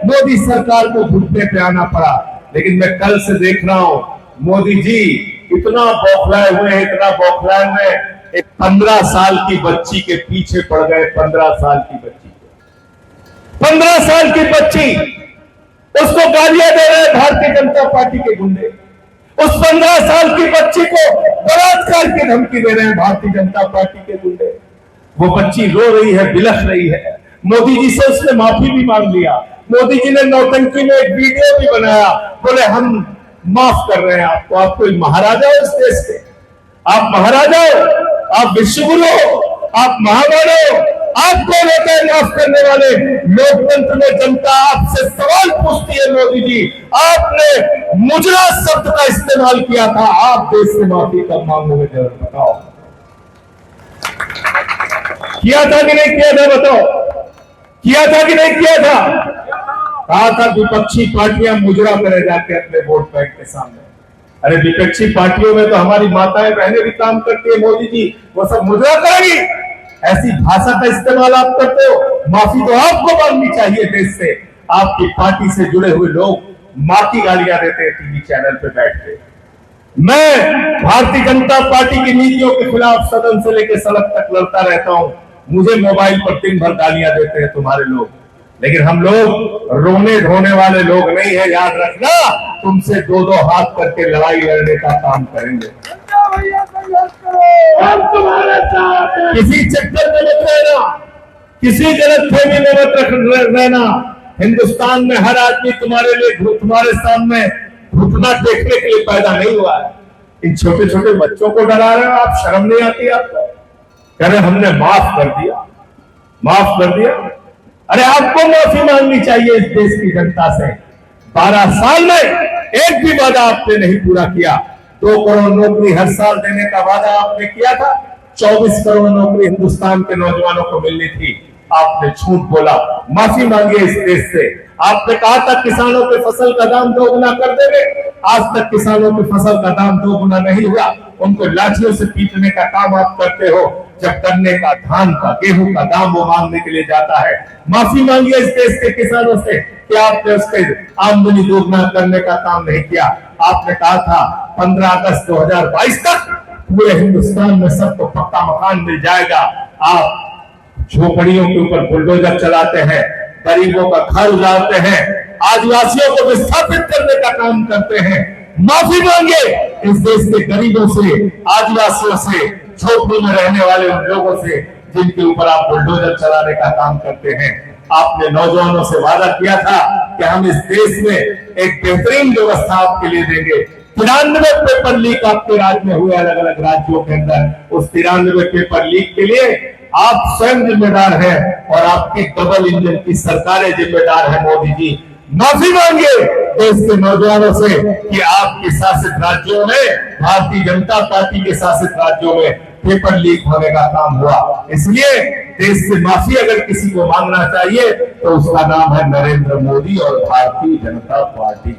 मोदी सरकार को घुटने पे आना पड़ा। लेकिन मैं कल से देख रहा हूं मोदी जी इतना बौखलाए हुए हैं, इतना बौखलाए हुए, एक 15 साल की बच्ची के पीछे पड़ गए। 15 साल की बच्ची, 15 साल की बच्ची, उसको गालियां दे रहे हैं भारतीय जनता पार्टी के गुंडे। उस 15 साल की बच्ची को बलात्कार की धमकी दे रहे हैं भारतीय जनता पार्टी के गुंडे। वो बच्ची रो रही है, बिलख रही है। मोदी जी से उसने माफी भी मांग लिया। मोदी जी ने नौटंकी में एक वीडियो भी बनाया, बोले हम माफ कर रहे हैं आपको। आप कोई महाराजा हो इस देश के, आप महाराजा हो, आप विश्वगुरु हो, आप महामानव हो। आप कौन होता है माफ करने वाले? लोकतंत्र में जनता आपसे सवाल पूछती है मोदी जी। आपने मुजरा शब्द का इस्तेमाल किया था, आप देश से माफी कब मांगोगे जरा बताओ? किया था कि नहीं किया था बताओ? किया था कि नहीं किया था? कहा था विपक्षी पार्टियां मुजरा करे जाके अपने वोट बैंक के सामने। अरे विपक्षी पार्टियों में तो हमारी माताएं बहनें भी काम करती है। मोदी जी वो सब मुजरा करेंगी? ऐसी भाषा का इस्तेमाल आप करते हो, माफी तो आपको मांगनी चाहिए देश से। आपकी पार्टी से जुड़े हुए लोग मां की गालियां देते हैं टीवी चैनल पे बैठ के। मैं भारतीय जनता पार्टी की नीतियों के खिलाफ सदन से लेकर सड़क तक लड़ता रहता हूं। मुझे मोबाइल पर दिन भर गालियां देते हैं तुम्हारे लोग, लेकिन हम लोग रोने धोने वाले लोग नहीं है, याद रखना। तुमसे दो दो हाथ करके लड़ाई लड़ने का काम करेंगे। हम तुम्हारे साथ हैं। किसी चक्कर में मत रहना, किसी गलतफहमी में मत रहना। हिंदुस्तान में हर आदमी तुम्हारे लिए, तुम्हारे सामने घुटना टेकने के लिए पैदा नहीं हुआ है। इन छोटे छोटे बच्चों को डरा रहे हो आप, शर्म नहीं आती आपको? कह रहे हमने माफ कर दिया, माफ कर दिया। अरे आपको माफी मांगनी चाहिए इस देश की जनता से। 12 साल में एक भी वादा आपने नहीं पूरा किया। 2 करोड़ नौकरी हर साल देने का वादा आपने किया था। 24 करोड़ नौकरी हिंदुस्तान के नौजवानों को मिलनी थी, आपने झूठ बोला। माफी मांगिए इस देश से। आपने कहा था किसानों के फसल का दाम 2 गुना कर देंगे। आज तक किसानों के फसल का दाम 2 गुना नहीं हुआ। उनको लाठियों से पीटने का काम आप करते हो, जब गन्ने का, धान का, गेहूं का दाम वो मांगने के लिए जाता है। माफी मांगिए इस देश के किसानों से कि आपने उसके आमदनी दोगुना करने का काम नहीं किया। आपने कहा था 15 अगस्त 2022 तक पूरे हिंदुस्तान में सबको पक्का मकान मिल जाएगा। आप झोपड़ियों के ऊपर बुलडोजर चलाते हैं, गरीबों का घर उजाड़ते हैं, आदिवासियों को विस्थापित करने का काम करते हैं। माफी मांगे इस देश के गरीबों से, आदिवासियों से, झोपड़ी में रहने वाले उन लोगों से जिनके ऊपर आप बुलडोजर चलाने का काम करते हैं। आपने नौजवानों से वादा किया था कि हम इस देश में एक बेहतरीन व्यवस्था आपके लिए देंगे। 93 पेपर लीक आपके राज्य में हुए, अलग अलग राज्यों के अंदर। उस 93 पेपर लीक के लिए आप स्वयं जिम्मेदार हैं और आपकी डबल इंजन की सरकारें जिम्मेदार है। मोदी जी माफी मांगिए देश के नौजवानों से कि आपके शासित राज्यों में, भारतीय जनता पार्टी के शासित राज्यों में पेपर लीक होने का काम हुआ। इसलिए देश से माफी अगर किसी को मांगना चाहिए तो उसका नाम है नरेंद्र मोदी और भारतीय जनता पार्टी।